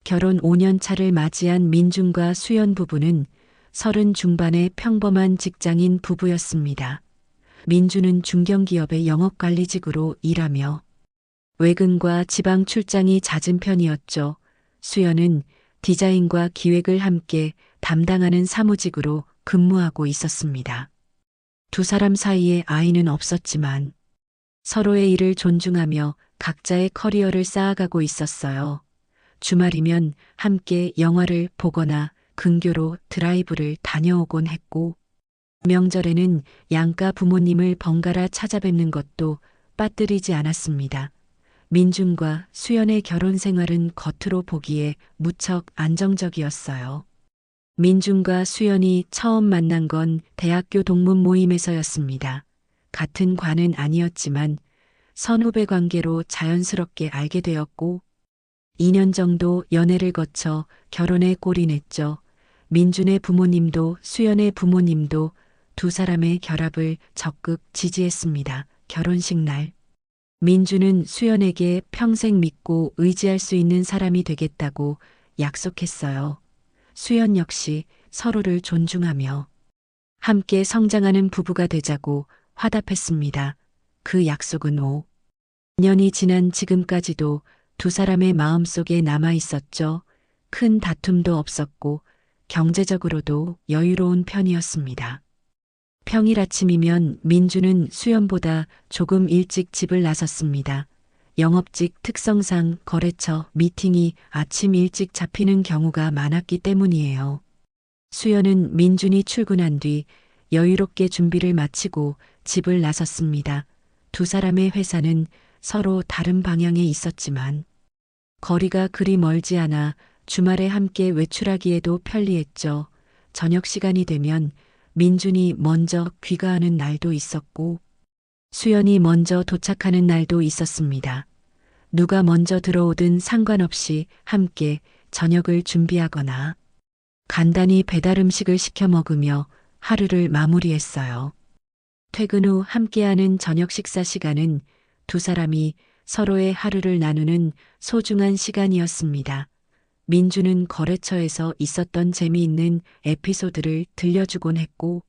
결혼 5년 차를 맞이한 민준과 수연 부부는 30 중반의 평범한 직장인 부부였습니다. 민준은 중견기업의 영업관리직으로 일하며 외근과 지방 출장이 잦은 편이었죠. 수연은 디자인과 기획을 함께 담당하는 사무직으로 근무하고 있었습니다. 두 사람 사이에 아이는 없었지만 서로의 일을 존중하며 각자의 커리어를 쌓아가고 있었어요. 주말이면 함께 영화를 보거나 근교로 드라이브를 다녀오곤 했고, 명절에는 양가 부모님을 번갈아 찾아뵙는 것도 빠뜨리지 않았습니다. 민준과 수연의 결혼 생활은 겉으로 보기에 무척 안정적이었어요. 민준과 수연이 처음 만난 건 대학교 동문 모임에서였습니다. 같은 과는 아니었지만 선후배 관계로 자연스럽게 알게 되었고 2년 정도 연애를 거쳐 결혼에 골인했죠. 민준의 부모님도 수연의 부모님도 두 사람의 결합을 적극 지지했습니다. 결혼식 날. 민준은 수연에게 평생 믿고 의지할 수 있는 사람이 되겠다고 약속했어요. 수연 역시 서로를 존중하며 함께 성장하는 부부가 되자고 화답했습니다. 그 약속은 5년이 지난 지금까지도 두 사람의 마음속에 남아 있었죠. 큰 다툼도 없었고 경제적으로도 여유로운 편이었습니다. 평일 아침이면 민주는 수연보다 조금 일찍 집을 나섰습니다. 영업직 특성상 거래처 미팅이 아침 일찍 잡히는 경우가 많았기 때문이에요. 수연은 민준이 출근한 뒤 여유롭게 준비를 마치고 집을 나섰습니다. 두 사람의 회사는 서로 다른 방향에 있었지만 거리가 그리 멀지 않아 주말에 함께 외출하기에도 편리했죠. 저녁 시간이 되면 민준이 먼저 귀가하는 날도 있었고 수연이 먼저 도착하는 날도 있었습니다. 누가 먼저 들어오든 상관없이 함께 저녁을 준비하거나 간단히 배달 음식을 시켜 먹으며 하루를 마무리했어요. 퇴근 후 함께하는 저녁 식사 시간은 두 사람이 서로의 하루를 나누는 소중한 시간이었습니다. 민주는 거래처에서 있었던 재미있는 에피소드를 들려주곤 했고,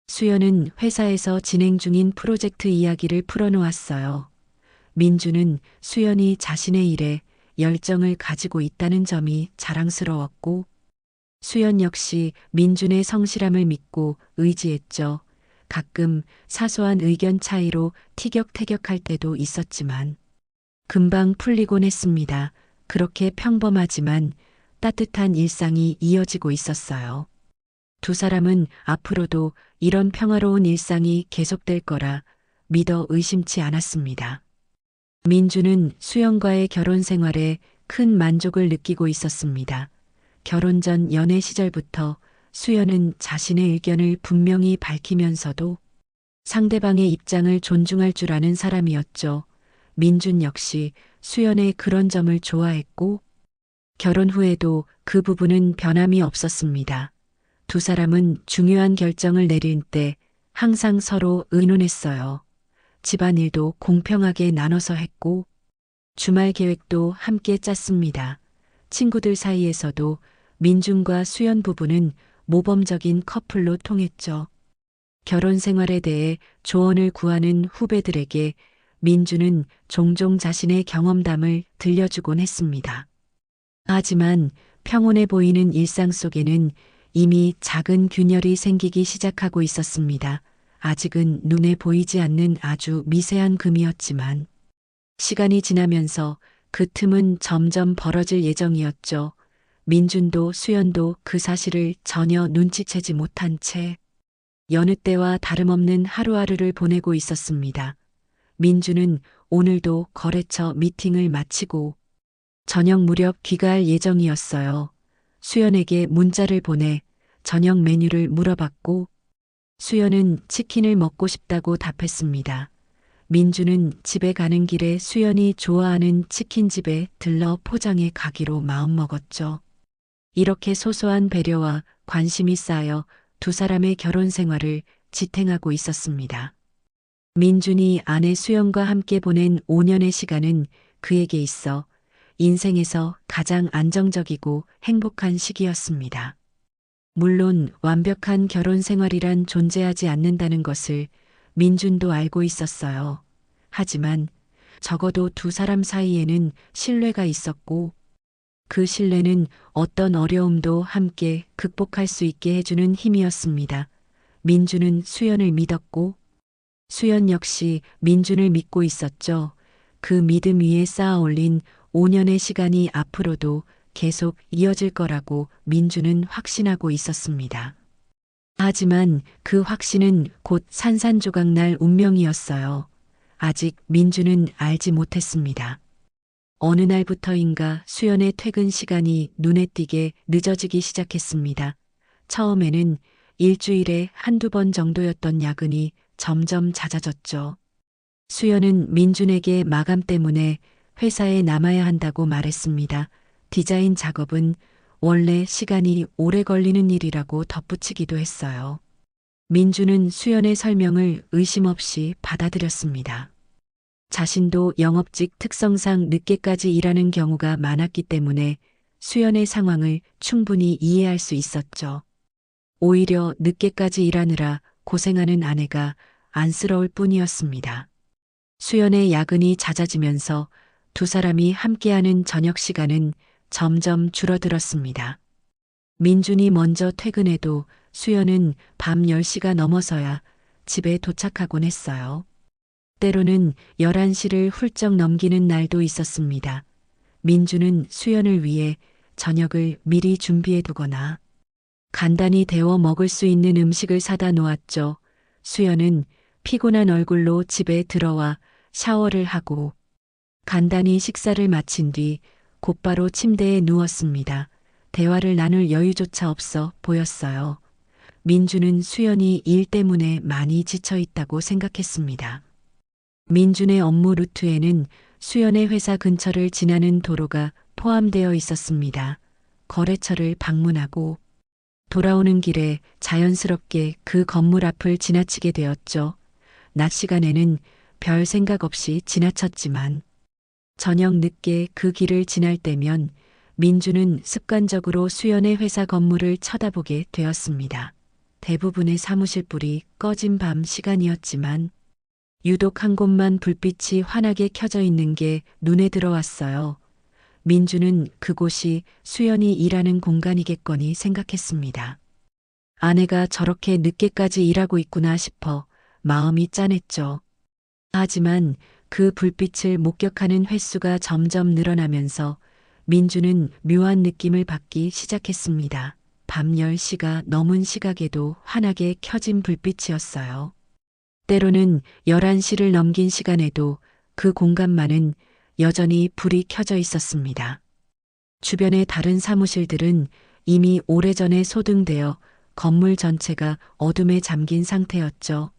수연은 회사에서 진행 중인 프로젝트 이야기를 풀어놓았어요. 민주는 수연이 자신의 일에 열정을 가지고 있다는 점이 자랑스러웠고, 수연 역시 민준의 성실함을 믿고 의지했죠. 가끔 사소한 의견 차이로 티격태격할 때도 있었지만 금방 풀리곤 했습니다. 그렇게 평범하지만 따뜻한 일상이 이어지고 있었어요. 두 사람은 앞으로도 이런 평화로운 일상이 계속될 거라 믿어 의심치 않았습니다. 민주는 수연과의 결혼 생활에 큰 만족을 느끼고 있었습니다. 결혼 전 연애 시절부터 수연은 자신의 의견을 분명히 밝히면서도 상대방의 입장을 존중할 줄 아는 사람이었죠. 민준 역시 수연의 그런 점을 좋아했고 결혼 후에도 그 부분은 변함이 없었습니다. 두 사람은 중요한 결정을 내릴 때 항상 서로 의논했어요. 집안일도 공평하게 나눠서 했고 주말 계획도 함께 짰습니다. 친구들 사이에서도 민준과 수연 부부는 모범적인 커플로 통했죠. 결혼 생활에 대해 조언을 구하는 후배들에게 민주는 종종 자신의 경험담을 들려주곤 했습니다. 하지만 평온해 보이는 일상 속에는 이미 작은 균열이 생기기 시작하고 있었습니다. 아직은 눈에 보이지 않는 아주 미세한 금이었지만 시간이 지나면서 그 틈은 점점 벌어질 예정이었죠. 민준도 수연도 그 사실을 전혀 눈치채지 못한 채 여느 때와 다름없는 하루하루를 보내고 있었습니다. 민준은 오늘도 거래처 미팅을 마치고 저녁 무렵 귀가할 예정이었어요. 수연에게 문자를 보내 저녁 메뉴를 물어봤고 수연은 치킨을 먹고 싶다고 답했습니다. 민준은 집에 가는 길에 수연이 좋아하는 치킨집에 들러 포장해 가기로 마음먹었죠. 이렇게 소소한 배려와 관심이 쌓여 두 사람의 결혼 생활을 지탱하고 있었습니다. 민준이 아내 수연과 함께 보낸 5년의 시간은 그에게 있어 인생에서 가장 안정적이고 행복한 시기였습니다. 물론 완벽한 결혼 생활이란 존재하지 않는다는 것을 민준도 알고 있었어요. 하지만 적어도 두 사람 사이에는 신뢰가 있었고 그 신뢰는 어떤 어려움도 함께 극복할 수 있게 해주는 힘이었습니다. 민준은 수연을 믿었고 수연 역시 민준을 믿고 있었죠. 그 믿음 위에 쌓아 올린 5년의 시간이 앞으로도 계속 이어질 거라고 민준은 확신하고 있었습니다. 하지만 그 확신은 곧 산산조각 날 운명이었어요. 아직 민준은 알지 못했습니다. 어느 날부터인가 수연의 퇴근 시간이 눈에 띄게 늦어지기 시작했습니다. 처음에는 일주일에 한두 번 정도였던 야근이 점점 잦아졌죠. 수연은 민준에게 마감 때문에 회사에 남아야 한다고 말했습니다. 디자인 작업은 원래 시간이 오래 걸리는 일이라고 덧붙이기도 했어요. 민준은 수연의 설명을 의심 없이 받아들였습니다. 자신도 영업직 특성상 늦게까지 일하는 경우가 많았기 때문에 수연의 상황을 충분히 이해할 수 있었죠. 오히려 늦게까지 일하느라 고생하는 아내가 안쓰러울 뿐이었습니다. 수연의 야근이 잦아지면서 두 사람이 함께하는 저녁 시간은 점점 줄어들었습니다. 민준이 먼저 퇴근해도 수연은 밤 10시가 넘어서야 집에 도착하곤 했어요. 때로는 11시를 훌쩍 넘기는 날도 있었습니다. 민준은 수연을 위해 저녁을 미리 준비해 두거나 간단히 데워 먹을 수 있는 음식을 사다 놓았죠. 수연은 피곤한 얼굴로 집에 들어와 샤워를 하고 간단히 식사를 마친 뒤 곧바로 침대에 누웠습니다. 대화를 나눌 여유조차 없어 보였어요. 민준은 수연이 일 때문에 많이 지쳐 있다고 생각했습니다. 민준의 업무 루트에는 수연의 회사 근처를 지나는 도로가 포함되어 있었습니다. 거래처를 방문하고 돌아오는 길에 자연스럽게 그 건물 앞을 지나치게 되었죠. 낮 시간에는 별 생각 없이 지나쳤지만 저녁 늦게 그 길을 지날 때면 민준은 습관적으로 수연의 회사 건물을 쳐다보게 되었습니다. 대부분의 사무실 불이 꺼진 밤 시간이었지만 유독 한 곳만 불빛이 환하게 켜져 있는 게 눈에 들어왔어요. 민준은 그곳이 수연이 일하는 공간이겠거니 생각했습니다. 아내가 저렇게 늦게까지 일하고 있구나 싶어 마음이 짠했죠. 하지만 그 불빛을 목격하는 횟수가 점점 늘어나면서 민준은 묘한 느낌을 받기 시작했습니다. 밤 10시가 넘은 시각에도 환하게 켜진 불빛이었어요. 때로는 11시를 넘긴 시간에도 그 공간만은 여전히 불이 켜져 있었습니다. 주변의 다른 사무실들은 이미 오래전에 소등되어 건물 전체가 어둠에 잠긴 상태였죠.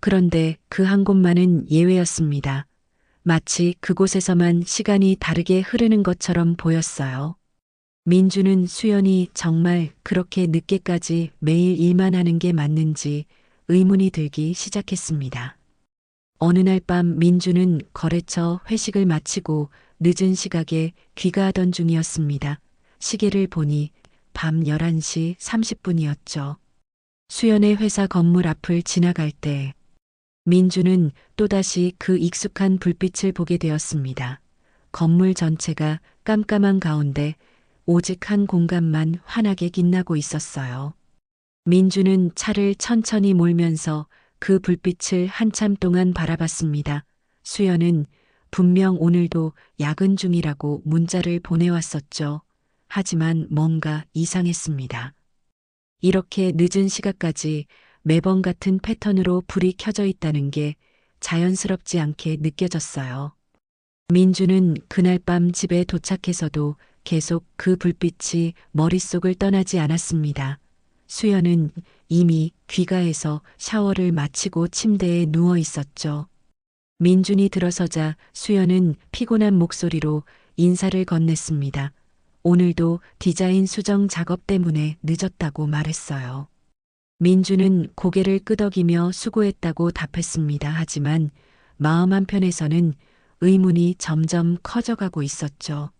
그런데 그 한 곳만은 예외였습니다. 마치 그곳에서만 시간이 다르게 흐르는 것처럼 보였어요. 민주는 수연이 정말 그렇게 늦게까지 매일 일만 하는 게 맞는지 의문이 들기 시작했습니다. 어느 날 밤 민주는 거래처 회식을 마치고 늦은 시각에 귀가하던 중이었습니다. 시계를 보니 밤 11시 30분이었죠. 수연의 회사 건물 앞을 지나갈 때 민주는 또다시 그 익숙한 불빛을 보게 되었습니다. 건물 전체가 깜깜한 가운데 오직 한 공간만 환하게 빛나고 있었어요. 민주는 차를 천천히 몰면서 그 불빛을 한참 동안 바라봤습니다. 수연은 분명 오늘도 야근 중이라고 문자를 보내왔었죠. 하지만 뭔가 이상했습니다. 이렇게 늦은 시각까지 매번 같은 패턴으로 불이 켜져 있다는 게 자연스럽지 않게 느껴졌어요. 민주는 그날 밤 집에 도착해서도 계속 그 불빛이 머릿속을 떠나지 않았습니다. 수연은 이미 귀가해서 샤워를 마치고 침대에 누워 있었죠. 민준이 들어서자 수연은 피곤한 목소리로 인사를 건넸습니다. 오늘도 디자인 수정 작업 때문에 늦었다고 말했어요. 민주는 고개를 끄덕이며 수고했다고 답했습니다. 하지만 마음 한편에서는 의문이 점점 커져가고 있었죠.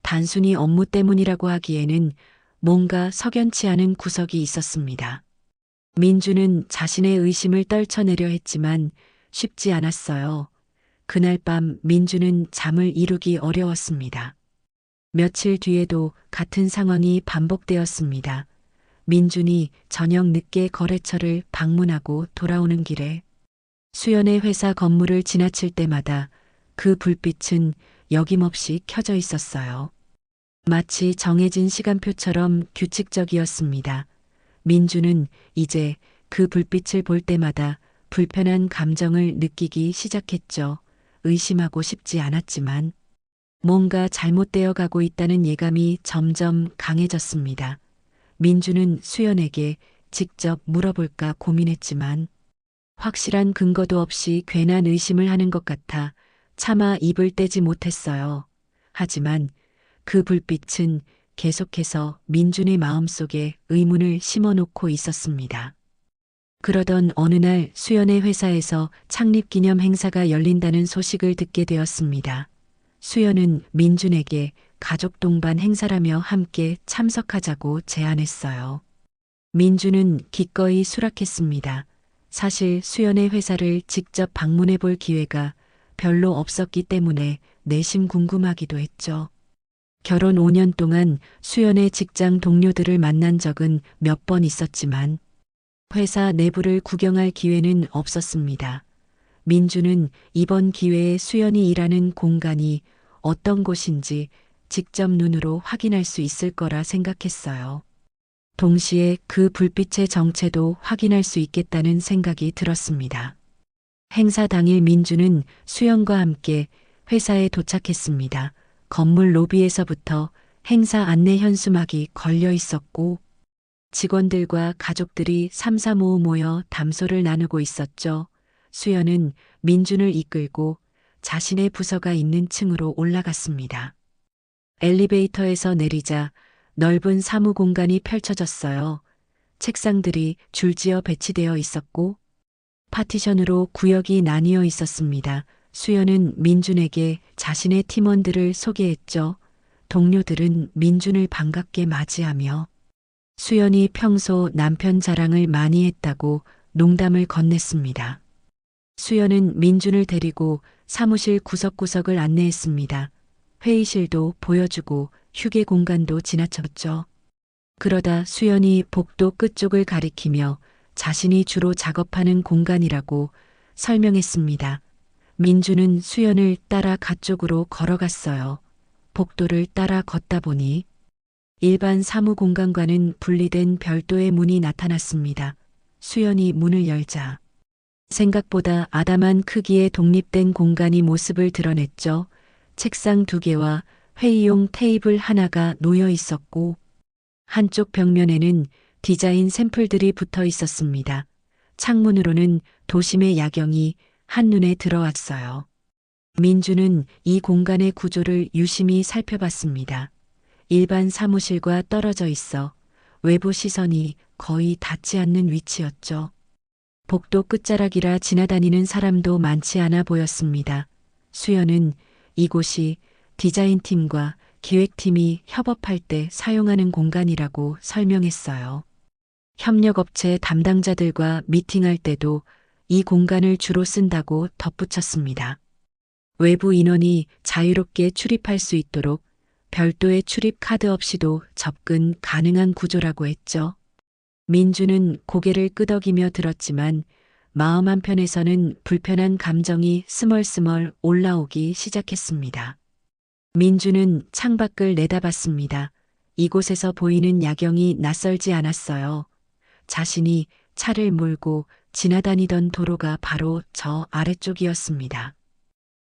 단순히 업무 때문이라고 하기에는 뭔가 석연치 않은 구석이 있었습니다. 민주는 자신의 의심을 떨쳐내려 했지만 쉽지 않았어요. 그날 밤 민주는 잠을 이루기 어려웠습니다. 며칠 뒤에도 같은 상황이 반복되었습니다. 민준이 저녁 늦게 거래처를 방문하고 돌아오는 길에 수연의 회사 건물을 지나칠 때마다 그 불빛은 여김없이 켜져 있었어요. 마치 정해진 시간표처럼 규칙적이었습니다. 민주는 이제 그 불빛을 볼 때마다 불편한 감정을 느끼기 시작했죠. 의심하고 싶지 않았지만 뭔가 잘못되어 가고 있다는 예감이 점점 강해졌습니다. 민주는 수연에게 직접 물어볼까 고민했지만 확실한 근거도 없이 괜한 의심을 하는 것 같아 차마 입을 떼지 못했어요. 하지만 그 불빛은 계속해서 민준의 마음속에 의문을 심어놓고 있었습니다. 그러던 어느 날 수연의 회사에서 창립기념 행사가 열린다는 소식을 듣게 되었습니다. 수연은 민준에게 가족 동반 행사라며 함께 참석하자고 제안했어요. 민준은 기꺼이 수락했습니다. 사실 수연의 회사를 직접 방문해 볼 기회가 별로 없었기 때문에 내심 궁금하기도 했죠. 결혼 5년 동안 수연의 직장 동료들을 만난 적은 몇 번 있었지만 회사 내부를 구경할 기회는 없었습니다. 민주는 이번 기회에 수연이 일하는 공간이 어떤 곳인지 직접 눈으로 확인할 수 있을 거라 생각했어요. 동시에 그 불빛의 정체도 확인할 수 있겠다는 생각이 들었습니다. 행사 당일 민주는 수연과 함께 회사에 도착했습니다. 건물 로비에서부터 행사 안내 현수막이 걸려 있었고 직원들과 가족들이 삼삼오오 모여 담소를 나누고 있었죠. 수연은 민준을 이끌고 자신의 부서가 있는 층으로 올라갔습니다. 엘리베이터에서 내리자 넓은 사무 공간이 펼쳐졌어요. 책상들이 줄지어 배치되어 있었고 파티션으로 구역이 나뉘어 있었습니다. 수연은 민준에게 자신의 팀원들을 소개했죠. 동료들은 민준을 반갑게 맞이하며 수연이 평소 남편 자랑을 많이 했다고 농담을 건넸습니다. 수연은 민준을 데리고 사무실 구석구석을 안내했습니다. 회의실도 보여주고 휴게 공간도 지나쳤죠. 그러다 수연이 복도 끝쪽을 가리키며 자신이 주로 작업하는 공간이라고 설명했습니다. 민주는 수연을 따라 가쪽으로 걸어갔어요. 복도를 따라 걷다 보니 일반 사무 공간과는 분리된 별도의 문이 나타났습니다. 수연이 문을 열자 생각보다 아담한 크기의 독립된 공간이 모습을 드러냈죠. 책상 2개와 회의용 테이블 하나가 놓여 있었고 한쪽 벽면에는 디자인 샘플들이 붙어 있었습니다. 창문으로는 도심의 야경이 한눈에 들어왔어요. 민주는 이 공간의 구조를 유심히 살펴봤습니다. 일반 사무실과 떨어져 있어 외부 시선이 거의 닿지 않는 위치였죠. 복도 끝자락이라 지나다니는 사람도 많지 않아 보였습니다. 수연은 이곳이 디자인팀과 기획팀이 협업할 때 사용하는 공간이라고 설명했어요. 협력업체 담당자들과 미팅할 때도 이 공간을 주로 쓴다고 덧붙였습니다. 외부 인원이 자유롭게 출입할 수 있도록 별도의 출입 카드 없이도 접근 가능한 구조라고 했죠. 민주는 고개를 끄덕이며 들었지만 마음 한편에서는 불편한 감정이 스멀스멀 올라오기 시작했습니다. 민주는 창밖을 내다봤습니다. 이곳에서 보이는 야경이 낯설지 않았어요. 자신이 차를 몰고 지나다니던 도로가 바로 저 아래쪽이었습니다.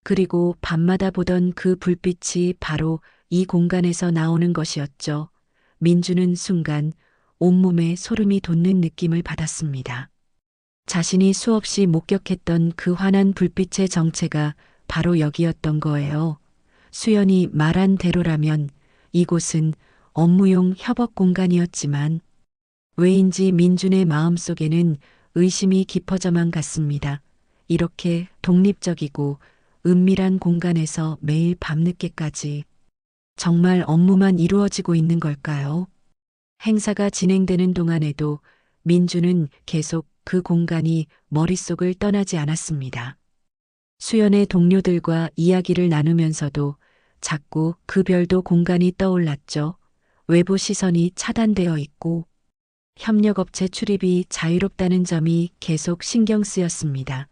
그리고 밤마다 보던 그 불빛이 바로 이 공간에서 나오는 것이었죠. 민주는 순간 온몸에 소름이 돋는 느낌을 받았습니다. 자신이 수없이 목격했던 그 환한 불빛의 정체가 바로 여기였던 거예요. 수연이 말한 대로라면 이곳은 업무용 협업 공간이었지만 왜인지 민준의 마음속에는 의심이 깊어져만 갔습니다. 이렇게 독립적이고 은밀한 공간에서 매일 밤늦게까지 정말 업무만 이루어지고 있는 걸까요? 행사가 진행되는 동안에도 민주는 계속 그 공간이 머릿속을 떠나지 않았습니다. 수연의 동료들과 이야기를 나누면서도 자꾸 그 별도 공간이 떠올랐죠. 외부 시선이 차단되어 있고 협력업체 출입이 자유롭다는 점이 계속 신경 쓰였습니다.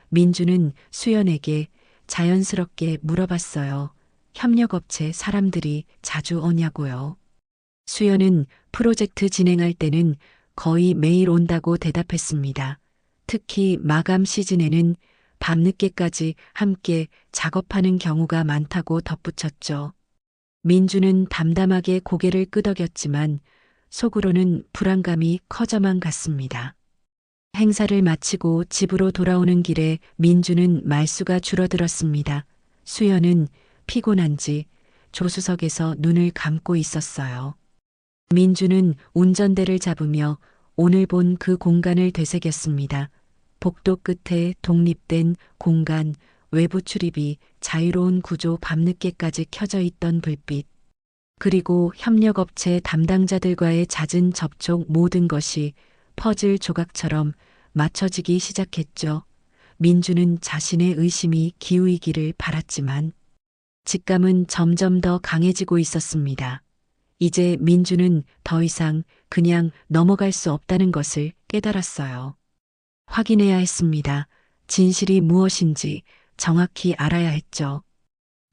민주는 수연에게 자연스럽게 물어봤어요. 협력업체 사람들이 자주 오냐고요. 수연은 프로젝트 진행할 때는 거의 매일 온다고 대답했습니다. 특히 마감 시즌에는 밤늦게까지 함께 작업하는 경우가 많다고 덧붙였죠. 민주는 담담하게 고개를 끄덕였지만 속으로는 불안감이 커져만 갔습니다. 행사를 마치고 집으로 돌아오는 길에 민주는 말수가 줄어들었습니다. 수연은 피곤한지 조수석에서 눈을 감고 있었어요. 민주는 운전대를 잡으며 오늘 본 그 공간을 되새겼습니다. 복도 끝에 독립된 공간, 외부 출입이 자유로운 구조 밤늦게까지 켜져 있던 불빛, 그리고 협력업체 담당자들과의 잦은 접촉 모든 것이 퍼즐 조각처럼 맞춰지기 시작했죠. 민주는 자신의 의심이 기우이기를 바랐지만 직감은 점점 더 강해지고 있었습니다. 이제 민주는 더 이상 그냥 넘어갈 수 없다는 것을 깨달았어요. 확인해야 했습니다. 진실이 무엇인지 정확히 알아야 했죠.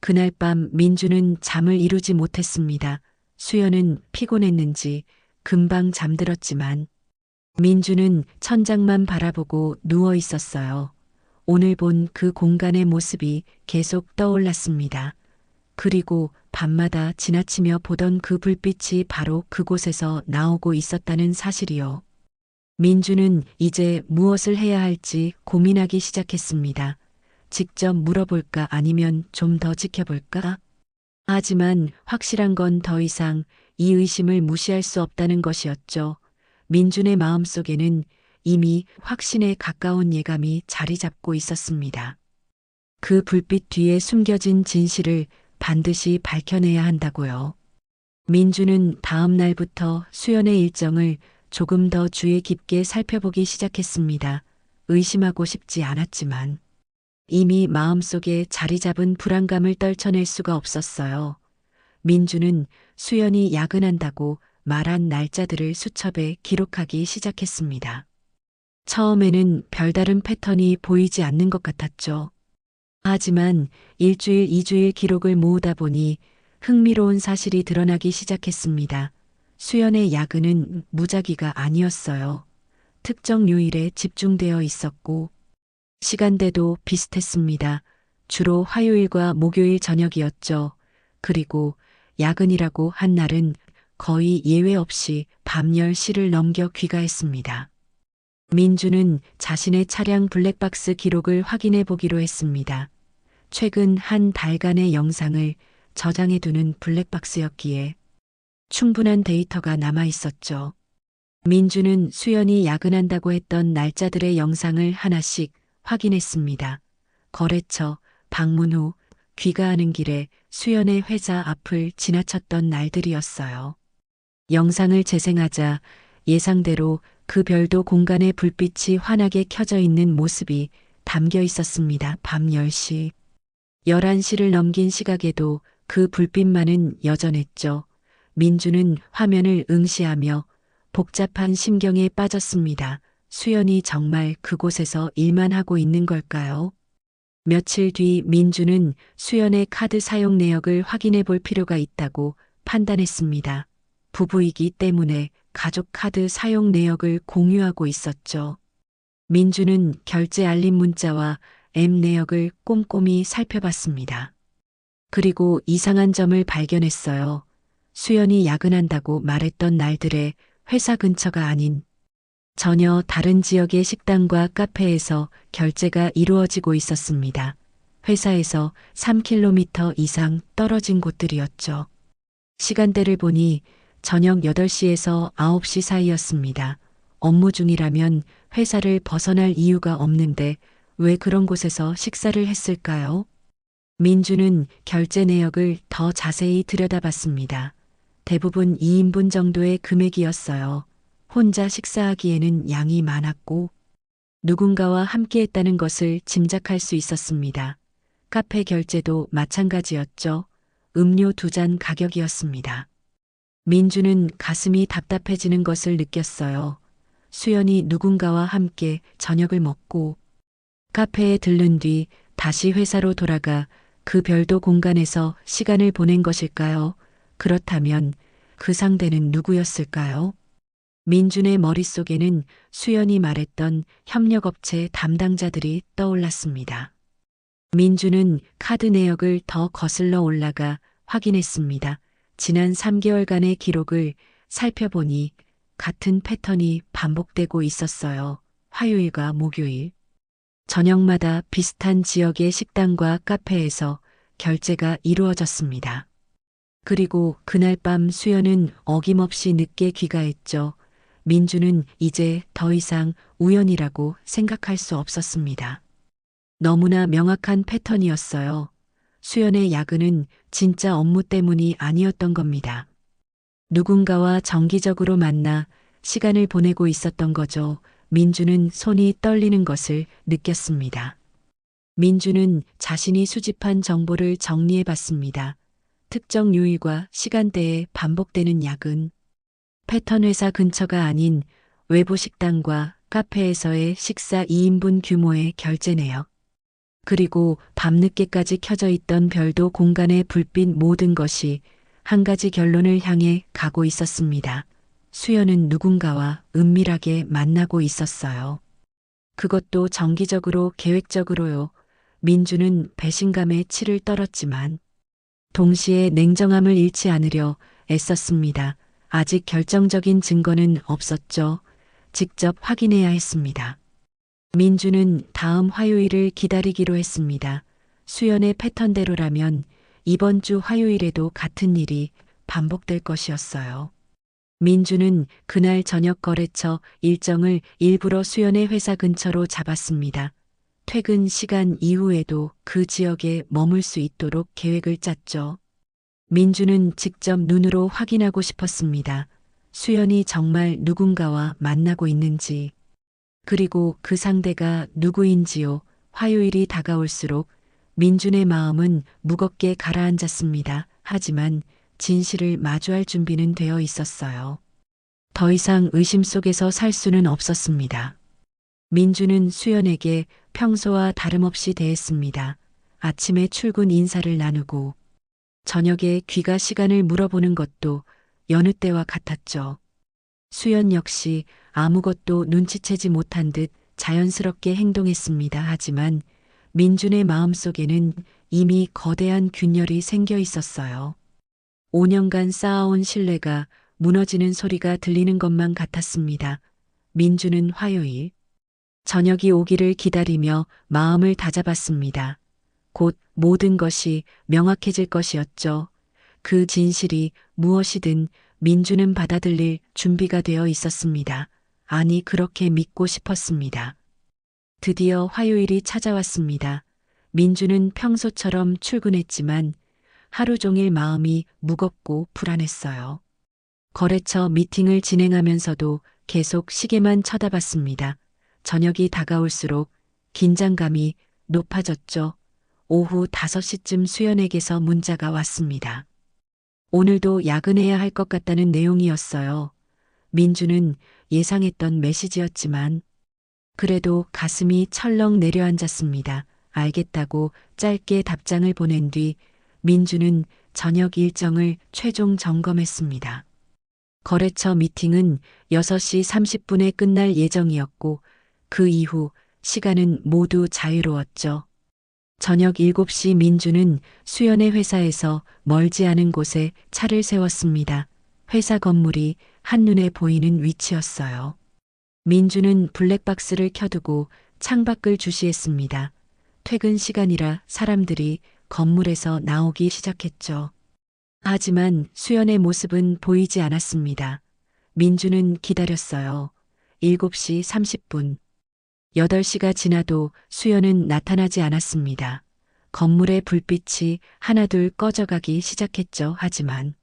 그날 밤 민주는 잠을 이루지 못했습니다. 수연은 피곤했는지 금방 잠들었지만 민주는 천장만 바라보고 누워 있었어요. 오늘 본 그 공간의 모습이 계속 떠올랐습니다. 그리고 밤마다 지나치며 보던 그 불빛이 바로 그곳에서 나오고 있었다는 사실이요. 민주는 이제 무엇을 해야 할지 고민하기 시작했습니다. 직접 물어볼까 아니면 좀 더 지켜볼까? 하지만 확실한 건 더 이상 이 의심을 무시할 수 없다는 것이었죠. 민준의 마음속에는 이미 확신에 가까운 예감이 자리 잡고 있었습니다. 그 불빛 뒤에 숨겨진 진실을 반드시 밝혀내야 한다고요. 민주는 다음 날부터 수연의 일정을 조금 더 주의 깊게 살펴보기 시작했습니다. 의심하고 싶지 않았지만 이미 마음속에 자리 잡은 불안감을 떨쳐낼 수가 없었어요. 민주는 수연이 야근한다고 말한 날짜들을 수첩에 기록하기 시작했습니다. 처음에는 별다른 패턴이 보이지 않는 것 같았죠. 하지만 일주일, 이주일 기록을 모으다 보니 흥미로운 사실이 드러나기 시작했습니다. 수연의 야근은 무작위가 아니었어요. 특정 요일에 집중되어 있었고 시간대도 비슷했습니다. 주로 화요일과 목요일 저녁이었죠. 그리고 야근이라고 한 날은 거의 예외 없이 밤 10시를 넘겨 귀가했습니다. 민주는 자신의 차량 블랙박스 기록을 확인해 보기로 했습니다. 최근 한 달간의 영상을 저장해 두는 블랙박스였기에 충분한 데이터가 남아 있었죠. 민주는 수연이 야근한다고 했던 날짜들의 영상을 하나씩 확인했습니다. 거래처, 방문 후 귀가하는 길에 수연의 회사 앞을 지나쳤던 날들이었어요. 영상을 재생하자 예상대로 그 별도 공간의 불빛이 환하게 켜져 있는 모습이 담겨 있었습니다. 밤 10시. 11시를 넘긴 시각에도 그 불빛만은 여전했죠. 민주는 화면을 응시하며 복잡한 심경에 빠졌습니다. 수연이 정말 그곳에서 일만 하고 있는 걸까요? 며칠 뒤 민주는 수연의 카드 사용 내역을 확인해 볼 필요가 있다고 판단했습니다. 부부이기 때문에 가족 카드 사용 내역을 공유하고 있었죠. 민주는 결제 알림 문자와 앱 내역을 꼼꼼히 살펴봤습니다. 그리고 이상한 점을 발견했어요. 수연이 야근한다고 말했던 날들에 회사 근처가 아닌 전혀 다른 지역의 식당과 카페에서 결제가 이루어지고 있었습니다. 회사에서 3km 이상 떨어진 곳들이었죠. 시간대를 보니 저녁 8시에서 9시 사이였습니다. 업무 중이라면 회사를 벗어날 이유가 없는데 왜 그런 곳에서 식사를 했을까요? 민주는 결제 내역을 더 자세히 들여다봤습니다. 대부분 2인분 정도의 금액이었어요. 혼자 식사하기에는 양이 많았고 누군가와 함께했다는 것을 짐작할 수 있었습니다. 카페 결제도 마찬가지였죠. 음료 2잔 가격이었습니다. 민주는 가슴이 답답해지는 것을 느꼈어요. 수연이 누군가와 함께 저녁을 먹고 카페에 들른 뒤 다시 회사로 돌아가 그 별도 공간에서 시간을 보낸 것일까요? 그렇다면 그 상대는 누구였을까요? 민준의 머릿속에는 수연이 말했던 협력업체 담당자들이 떠올랐습니다. 민준은 카드 내역을 더 거슬러 올라가 확인했습니다. 지난 3개월간의 기록을 살펴보니 같은 패턴이 반복되고 있었어요. 화요일과 목요일. 저녁마다 비슷한 지역의 식당과 카페에서 결제가 이루어졌습니다. 그리고 그날 밤 수연은 어김없이 늦게 귀가했죠. 민주는 이제 더 이상 우연이라고 생각할 수 없었습니다. 너무나 명확한 패턴이었어요. 수연의 야근은 진짜 업무 때문이 아니었던 겁니다. 누군가와 정기적으로 만나 시간을 보내고 있었던 거죠. 민주는 손이 떨리는 것을 느꼈습니다. 민주는 자신이 수집한 정보를 정리해 봤습니다. 특정 요일과 시간대에 반복되는 야근, 패턴 회사 근처가 아닌 외부 식당과 카페에서의 식사 2인분 규모의 결제 내역, 그리고 밤늦게까지 켜져 있던 별도 공간의 불빛 모든 것이 한 가지 결론을 향해 가고 있었습니다. 수연은 누군가와 은밀하게 만나고 있었어요. 그것도 정기적으로 계획적으로요. 민주는 배신감에 치를 떨었지만 동시에 냉정함을 잃지 않으려 애썼습니다. 아직 결정적인 증거는 없었죠. 직접 확인해야 했습니다. 민주는 다음 화요일을 기다리기로 했습니다. 수연의 패턴대로라면 이번 주 화요일에도 같은 일이 반복될 것이었어요. 민주는 그날 저녁 거래처 일정을 일부러 수연의 회사 근처로 잡았습니다. 퇴근 시간 이후에도 그 지역에 머물 수 있도록 계획을 짰죠. 민주는 직접 눈으로 확인하고 싶었습니다. 수연이 정말 누군가와 만나고 있는지, 그리고 그 상대가 누구인지요. 화요일이 다가올수록 민준의 마음은 무겁게 가라앉았습니다. 하지만 진실을 마주할 준비는 되어 있었어요. 더 이상 의심 속에서 살 수는 없었습니다. 민주는 수연에게 평소와 다름없이 대했습니다. 아침에 출근 인사를 나누고 저녁에 귀가 시간을 물어보는 것도 여느 때와 같았죠. 수연 역시 아무것도 눈치채지 못한 듯 자연스럽게 행동했습니다. 하지만 민준의 마음속에는 이미 거대한 균열이 생겨 있었어요. 5년간 쌓아온 신뢰가 무너지는 소리가 들리는 것만 같았습니다. 민준은 화요일 저녁이 오기를 기다리며 마음을 다잡았습니다. 곧 모든 것이 명확해질 것이었죠. 그 진실이 무엇이든 민주는 받아들일 준비가 되어 있었습니다. 아니, 그렇게 믿고 싶었습니다. 드디어 화요일이 찾아왔습니다. 민주는 평소처럼 출근했지만 하루 종일 마음이 무겁고 불안했어요. 거래처 미팅을 진행하면서도 계속 시계만 쳐다봤습니다. 저녁이 다가올수록 긴장감이 높아졌죠. 오후 5시쯤 수연에게서 문자가 왔습니다. 오늘도 야근해야 할 것 같다는 내용이었어요. 민주는 예상했던 메시지였지만 그래도 가슴이 철렁 내려앉았습니다. 알겠다고 짧게 답장을 보낸 뒤 민주는 저녁 일정을 최종 점검했습니다. 거래처 미팅은 6시 30분에 끝날 예정이었고 그 이후 시간은 모두 자유로웠죠. 저녁 7시 민주는 수연의 회사에서 멀지 않은 곳에 차를 세웠습니다. 회사 건물이 한눈에 보이는 위치였어요. 민주는 블랙박스를 켜두고 창밖을 주시했습니다. 퇴근 시간이라 사람들이 건물에서 나오기 시작했죠. 하지만 수연의 모습은 보이지 않았습니다. 민주는 기다렸어요. 7시 30분. 8시가 지나도 수연은 나타나지 않았습니다. 건물의 불빛이 하나둘 꺼져가기 시작했죠. 하지만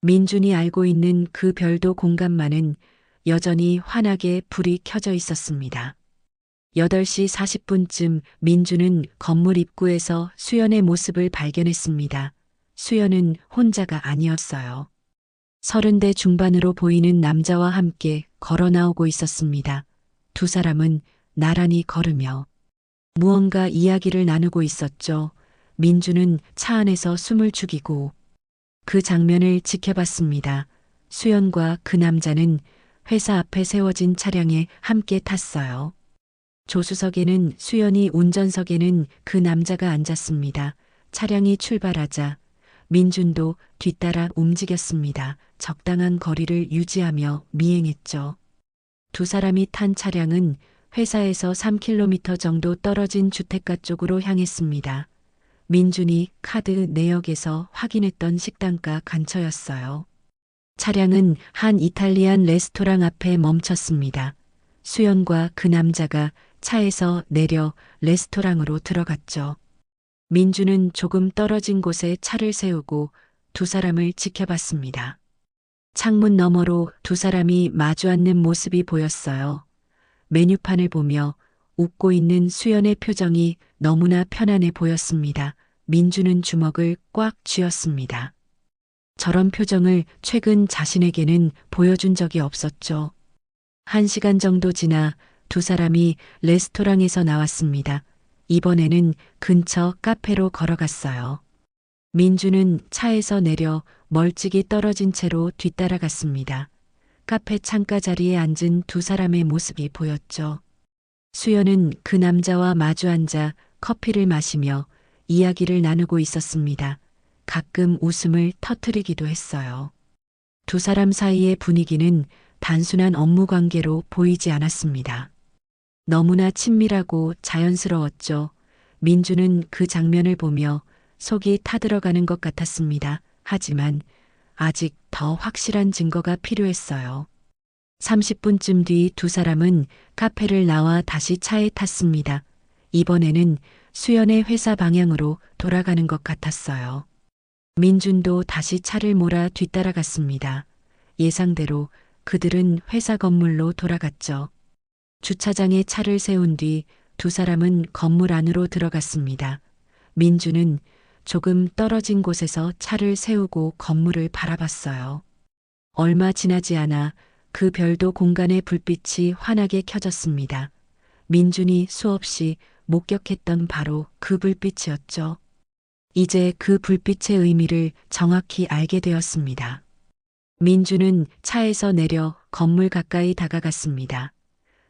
민준이 알고 있는 그 별도 공간만은 여전히 환하게 불이 켜져 있었습니다. 8시 40분쯤 민준은 건물 입구에서 수연의 모습을 발견했습니다. 수연은 혼자가 아니었어요. 30대 중반으로 보이는 남자와 함께 걸어 나오고 있었습니다. 두 사람은 나란히 걸으며 무언가 이야기를 나누고 있었죠. 민준은 차 안에서 숨을 죽이고 그 장면을 지켜봤습니다. 수연과 그 남자는 회사 앞에 세워진 차량에 함께 탔어요. 조수석에는 수연이, 운전석에는 그 남자가 앉았습니다. 차량이 출발하자 민준도 뒤따라 움직였습니다. 적당한 거리를 유지하며 미행했죠. 두 사람이 탄 차량은 회사에서 3km 정도 떨어진 주택가 쪽으로 향했습니다. 민준이 카드 내역에서 확인했던 식당가 근처였어요. 차량은 한 이탈리안 레스토랑 앞에 멈췄습니다. 수연과 그 남자가 차에서 내려 레스토랑으로 들어갔죠. 민준은 조금 떨어진 곳에 차를 세우고 두 사람을 지켜봤습니다. 창문 너머로 두 사람이 마주 앉는 모습이 보였어요. 메뉴판을 보며 웃고 있는 수연의 표정이 너무나 편안해 보였습니다. 민준은 주먹을 꽉 쥐었습니다. 저런 표정을 최근 자신에게는 보여준 적이 없었죠. 1시간 정도 지나 두 사람이 레스토랑에서 나왔습니다. 이번에는 근처 카페로 걸어갔어요. 민준은 차에서 내려 멀찍이 떨어진 채로 뒤따라갔습니다. 카페 창가 자리에 앉은 두 사람의 모습이 보였죠. 수연은 그 남자와 마주 앉아 커피를 마시며 이야기를 나누고 있었습니다. 가끔 웃음을 터뜨리기도 했어요. 두 사람 사이의 분위기는 단순한 업무 관계로 보이지 않았습니다. 너무나 친밀하고 자연스러웠죠. 민주는 그 장면을 보며 속이 타들어가는 것 같았습니다. 하지만 아직 더 확실한 증거가 필요했어요. 30분쯤 뒤 두 사람은 카페를 나와 다시 차에 탔습니다. 이번에는 수연의 회사 방향으로 돌아가는 것 같았어요. 민준도 다시 차를 몰아 뒤따라갔습니다. 예상대로 그들은 회사 건물로 돌아갔죠. 주차장에 차를 세운 뒤 두 사람은 건물 안으로 들어갔습니다. 민준은 조금 떨어진 곳에서 차를 세우고 건물을 바라봤어요. 얼마 지나지 않아 그 별도 공간의 불빛이 환하게 켜졌습니다. 민준이 수없이 목격했던 바로 그 불빛이었죠. 이제 그 불빛의 의미를 정확히 알게 되었습니다. 민준은 차에서 내려 건물 가까이 다가갔습니다.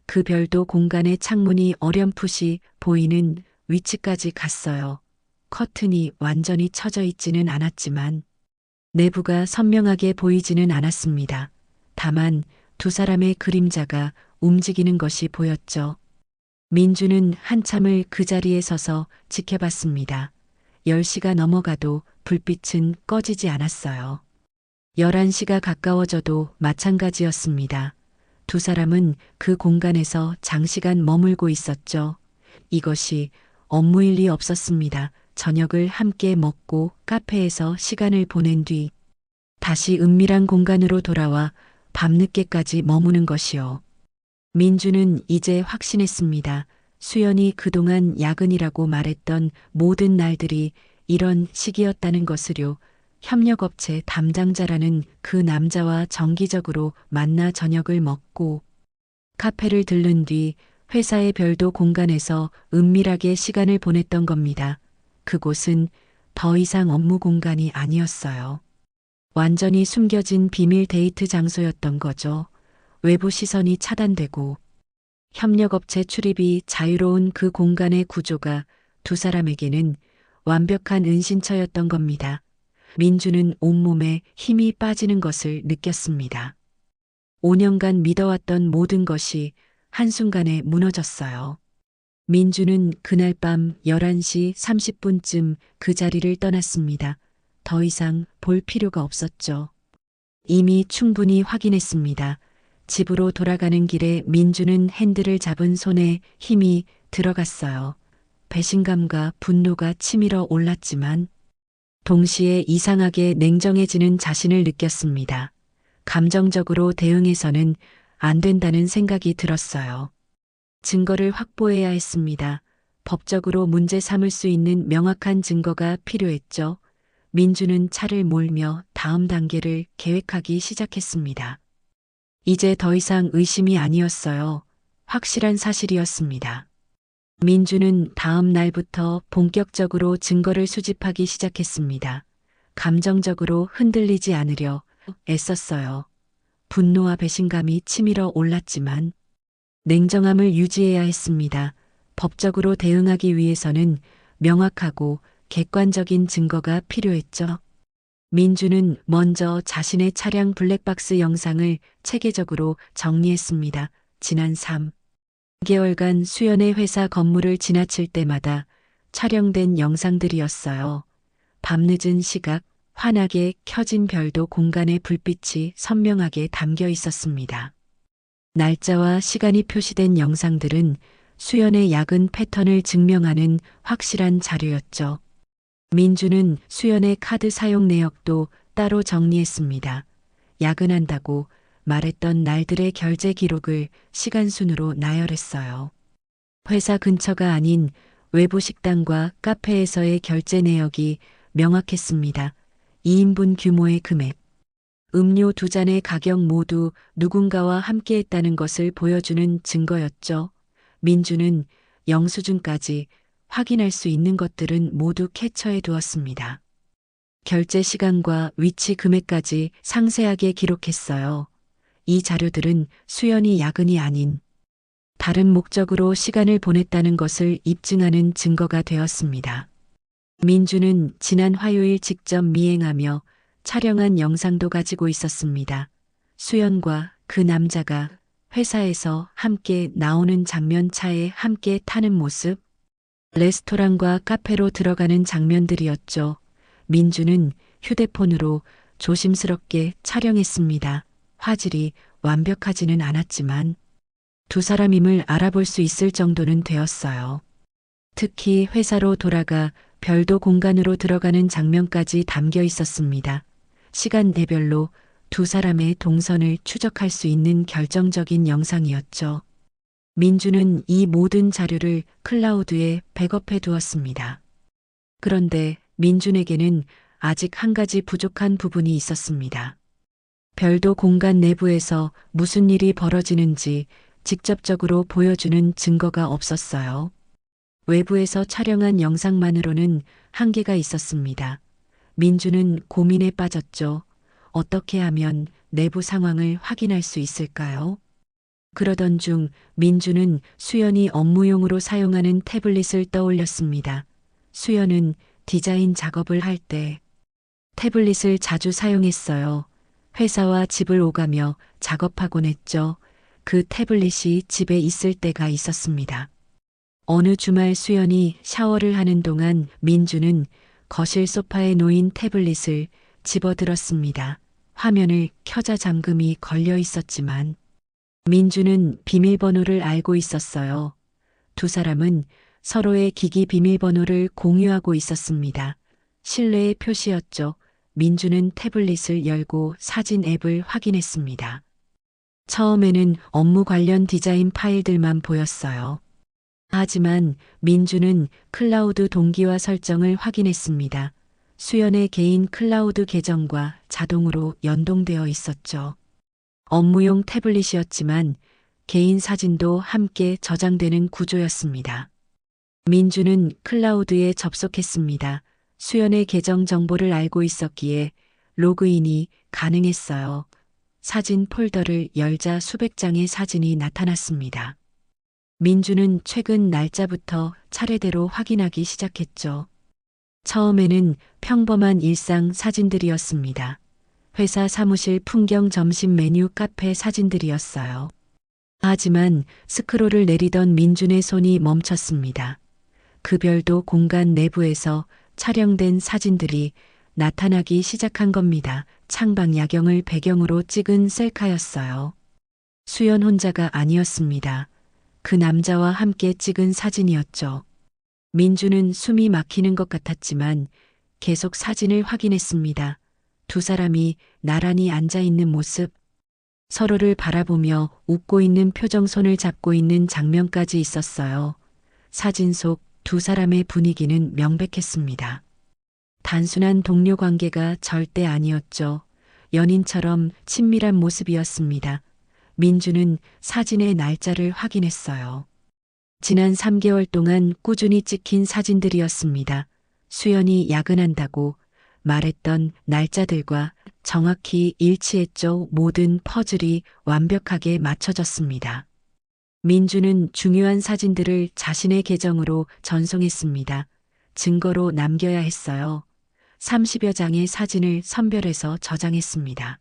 그 별도 공간의 창문이 어렴풋이 보이는 위치까지 갔어요. 커튼이 완전히 쳐져 있지는 않았지만 내부가 선명하게 보이지는 않았습니다. 다만 두 사람의 그림자가 움직이는 것이 보였죠. 민주는 한참을 그 자리에 서서 지켜봤습니다. 10시가 넘어가도 불빛은 꺼지지 않았어요. 11시가 가까워져도 마찬가지였습니다. 두 사람은 그 공간에서 장시간 머물고 있었죠. 이것이 업무일 리 없었습니다. 저녁을 함께 먹고 카페에서 시간을 보낸 뒤 다시 은밀한 공간으로 돌아와 밤늦게까지 머무는 것이요. 민주는 이제 확신했습니다. 수연이 그동안 야근이라고 말했던 모든 날들이 이런 시기였다는 것을요. 협력업체 담당자라는 그 남자와 정기적으로 만나 저녁을 먹고 카페를 들른 뒤 회사의 별도 공간에서 은밀하게 시간을 보냈던 겁니다. 그곳은 더 이상 업무 공간이 아니었어요. 완전히 숨겨진 비밀 데이트 장소였던 거죠. 외부 시선이 차단되고 협력업체 출입이 자유로운 그 공간의 구조가 두 사람에게는 완벽한 은신처였던 겁니다. 민주는 온몸에 힘이 빠지는 것을 느꼈습니다. 5년간 믿어왔던 모든 것이 한순간에 무너졌어요. 민주는 그날 밤 11시 30분쯤 그 자리를 떠났습니다. 더 이상 볼 필요가 없었죠. 이미 충분히 확인했습니다. 집으로 돌아가는 길에 민주는 핸들을 잡은 손에 힘이 들어갔어요. 배신감과 분노가 치밀어 올랐지만 동시에 이상하게 냉정해지는 자신을 느꼈습니다. 감정적으로 대응해서는 안 된다는 생각이 들었어요. 증거를 확보해야 했습니다. 법적으로 문제 삼을 수 있는 명확한 증거가 필요했죠. 민주는 차를 몰며 다음 단계를 계획하기 시작했습니다. 이제 더 이상 의심이 아니었어요. 확실한 사실이었습니다. 민주는 다음 날부터 본격적으로 증거를 수집하기 시작했습니다. 감정적으로 흔들리지 않으려 애썼어요. 분노와 배신감이 치밀어 올랐지만 냉정함을 유지해야 했습니다. 법적으로 대응하기 위해서는 명확하고 객관적인 증거가 필요했죠. 민주는 먼저 자신의 차량 블랙박스 영상을 체계적으로 정리했습니다. 지난 3개월간 수연의 회사 건물을 지나칠 때마다 촬영된 영상들이었어요. 밤늦은 시각, 환하게 켜진 별도 공간의 불빛이 선명하게 담겨 있었습니다. 날짜와 시간이 표시된 영상들은 수연의 야근 패턴을 증명하는 확실한 자료였죠. 민주는 수연의 카드 사용 내역도 따로 정리했습니다. 야근한다고 말했던 날들의 결제 기록을 시간순으로 나열했어요. 회사 근처가 아닌 외부 식당과 카페에서의 결제 내역이 명확했습니다. 2인분 규모의 금액. 음료 2잔의 가격 모두 누군가와 함께했다는 것을 보여주는 증거였죠. 민주는 영수증까지 확인할 수 있는 것들은 모두 캡처해 두었습니다. 결제 시간과 위치 금액까지 상세하게 기록했어요. 이 자료들은 수연이 야근이 아닌 다른 목적으로 시간을 보냈다는 것을 입증하는 증거가 되었습니다. 민주는 지난 화요일 직접 미행하며 촬영한 영상도 가지고 있었습니다. 수연과 그 남자가 회사에서 함께 나오는 장면, 차에 함께 타는 모습, 레스토랑과 카페로 들어가는 장면들이었죠. 민주는 휴대폰으로 조심스럽게 촬영했습니다. 화질이 완벽하지는 않았지만 두 사람임을 알아볼 수 있을 정도는 되었어요. 특히 회사로 돌아가 별도 공간으로 들어가는 장면까지 담겨 있었습니다. 시간대별로 두 사람의 동선을 추적할 수 있는 결정적인 영상이었죠. 민주는 이 모든 자료를 클라우드에 백업해 두었습니다. 그런데 민준에게는 아직 한 가지 부족한 부분이 있었습니다. 별도 공간 내부에서 무슨 일이 벌어지는지 직접적으로 보여주는 증거가 없었어요. 외부에서 촬영한 영상만으로는 한계가 있었습니다. 민주는 고민에 빠졌죠. 어떻게 하면 내부 상황을 확인할 수 있을까요? 그러던 중 민주는 수연이 업무용으로 사용하는 태블릿을 떠올렸습니다. 수연은 디자인 작업을 할 때 태블릿을 자주 사용했어요. 회사와 집을 오가며 작업하곤 했죠. 그 태블릿이 집에 있을 때가 있었습니다. 어느 주말 수연이 샤워를 하는 동안 민주는 거실 소파에 놓인 태블릿을 집어들었습니다. 화면을 켜자 잠금이 걸려 있었지만 민주는 비밀번호를 알고 있었어요. 두 사람은 서로의 기기 비밀번호를 공유하고 있었습니다. 신뢰의 표시였죠. 민주는 태블릿을 열고 사진 앱을 확인했습니다. 처음에는 업무 관련 디자인 파일들만 보였어요. 하지만 민주는 클라우드 동기화 설정을 확인했습니다. 수연의 개인 클라우드 계정과 자동으로 연동되어 있었죠. 업무용 태블릿이었지만 개인 사진도 함께 저장되는 구조였습니다. 민주는 클라우드에 접속했습니다. 수연의 계정 정보를 알고 있었기에 로그인이 가능했어요. 사진 폴더를 열자 수백 장의 사진이 나타났습니다. 민주는 최근 날짜부터 차례대로 확인하기 시작했죠. 처음에는 평범한 일상 사진들이었습니다. 회사 사무실 풍경, 점심 메뉴, 카페 사진들이었어요. 하지만 스크롤을 내리던 민준의 손이 멈췄습니다. 그 별도 공간 내부에서 촬영된 사진들이 나타나기 시작한 겁니다. 창밖 야경을 배경으로 찍은 셀카였어요. 수연 혼자가 아니었습니다. 그 남자와 함께 찍은 사진이었죠. 민주는 숨이 막히는 것 같았지만 계속 사진을 확인했습니다. 두 사람이 나란히 앉아 있는 모습, 서로를 바라보며 웃고 있는 표정, 손을 잡고 있는 장면까지 있었어요. 사진 속 두 사람의 분위기는 명백했습니다. 단순한 동료 관계가 절대 아니었죠. 연인처럼 친밀한 모습이었습니다. 민주는 사진의 날짜를 확인했어요. 지난 3개월 동안 꾸준히 찍힌 사진들이었습니다. 수연이 야근한다고 말했던 날짜들과 정확히 일치했죠. 모든 퍼즐이 완벽하게 맞춰졌습니다. 민주는 중요한 사진들을 자신의 계정으로 전송했습니다. 증거로 남겨야 했어요. 30여 장의 사진을 선별해서 저장했습니다.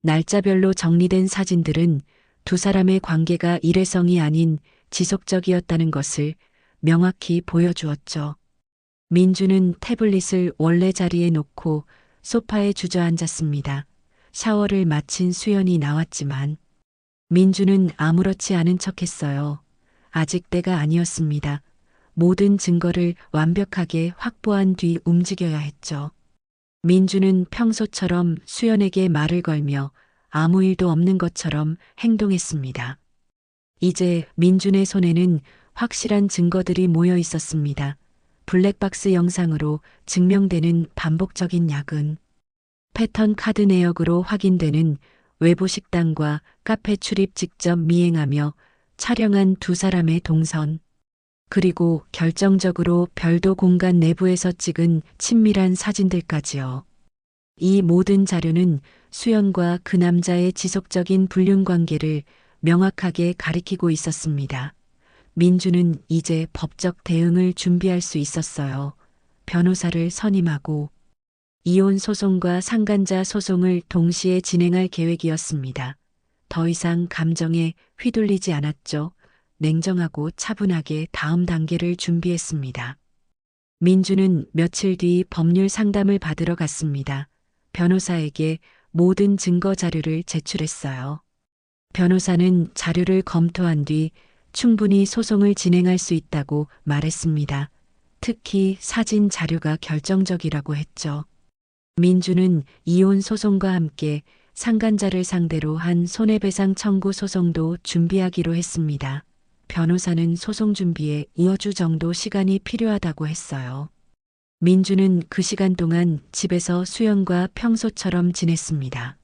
날짜별로 정리된 사진들은 두 사람의 관계가 일회성이 아닌 지속적이었다는 것을 명확히 보여주었죠. 민주는 태블릿을 원래 자리에 놓고 소파에 주저앉았습니다. 샤워를 마친 수연이 나왔지만 민주는 아무렇지 않은 척했어요. 아직 때가 아니었습니다. 모든 증거를 완벽하게 확보한 뒤 움직여야 했죠. 민주는 평소처럼 수연에게 말을 걸며 아무 일도 없는 것처럼 행동했습니다. 이제 민준의 손에는 확실한 증거들이 모여 있었습니다. 블랙박스 영상으로 증명되는 반복적인 야근, 패턴 카드 내역으로 확인되는 외부 식당과 카페 출입 직접 미행하며 촬영한 두 사람의 동선, 그리고 결정적으로 별도 공간 내부에서 찍은 친밀한 사진들까지요. 이 모든 자료는 수연과 그 남자의 지속적인 불륜 관계를 명확하게 가리키고 있었습니다. 민주는 이제 법적 대응을 준비할 수 있었어요. 변호사를 선임하고 이혼 소송과 상간자 소송을 동시에 진행할 계획이었습니다. 더 이상 감정에 휘둘리지 않았죠. 냉정하고 차분하게 다음 단계를 준비했습니다. 민주는 며칠 뒤 법률 상담을 받으러 갔습니다. 변호사에게 모든 증거 자료를 제출했어요. 변호사는 자료를 검토한 뒤 충분히 소송을 진행할 수 있다고 말했습니다. 특히 사진 자료가 결정적이라고 했죠. 민주는 이혼 소송과 함께 상간자를 상대로 한 손해배상 청구 소송도 준비하기로 했습니다. 변호사는 소송 준비에 2주 정도 시간이 필요하다고 했어요. 민주는 그 시간 동안 집에서 수연과 평소처럼 지냈습니다.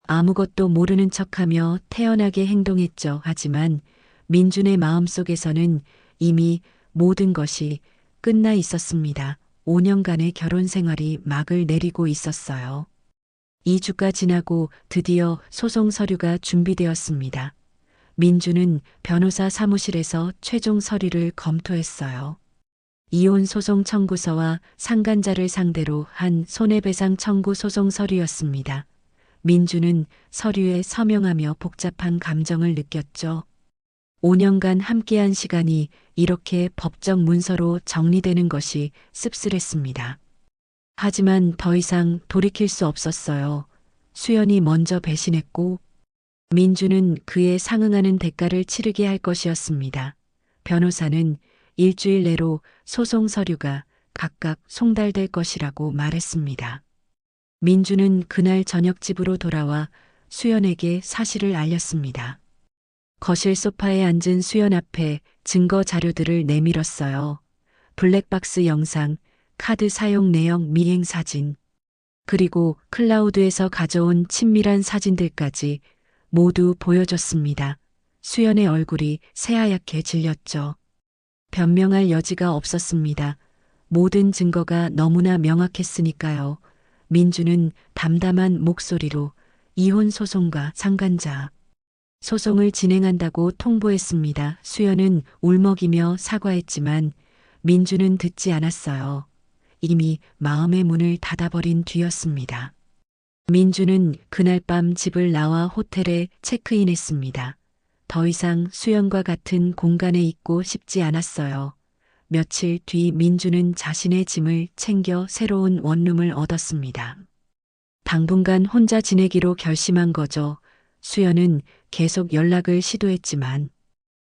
아무것도 모르는 척하며 태연하게 행동했죠. 하지만 민준의 마음속에서는 이미 모든 것이 끝나 있었습니다. 5년간의 결혼 생활이 막을 내리고 있었어요. 2주가 지나고 드디어 소송 서류가 준비되었습니다. 민주는 변호사 사무실에서 최종 서류를 검토했어요. 이혼 소송 청구서와 상간자를 상대로 한 손해배상 청구 소송 서류였습니다. 민주는 서류에 서명하며 복잡한 감정을 느꼈죠. 5년간 함께한 시간이 이렇게 법적 문서로 정리되는 것이 씁쓸했습니다. 하지만 더 이상 돌이킬 수 없었어요. 수연이 먼저 배신했고 민주는 그에 상응하는 대가를 치르게 할 것이었습니다. 변호사는 일주일 내로 소송 서류가 각각 송달될 것이라고 말했습니다. 민주는 그날 저녁 집으로 돌아와 수연에게 사실을 알렸습니다. 거실 소파에 앉은 수연 앞에 증거 자료들을 내밀었어요. 블랙박스 영상, 카드 사용 내역 미행 사진, 그리고 클라우드에서 가져온 친밀한 사진들까지 모두 보여줬습니다. 수연의 얼굴이 새하얗게 질렸죠. 변명할 여지가 없었습니다. 모든 증거가 너무나 명확했으니까요. 민주는 담담한 목소리로 이혼 소송과 상간자 소송을 진행한다고 통보했습니다. 수연은 울먹이며 사과했지만 민주는 듣지 않았어요. 이미 마음의 문을 닫아버린 뒤였습니다. 민주는 그날 밤 집을 나와 호텔에 체크인했습니다. 더 이상 수연과 같은 공간에 있고 싶지 않았어요. 며칠 뒤 민주는 자신의 짐을 챙겨 새로운 원룸을 얻었습니다. 당분간 혼자 지내기로 결심한 거죠. 수연은 계속 연락을 시도했지만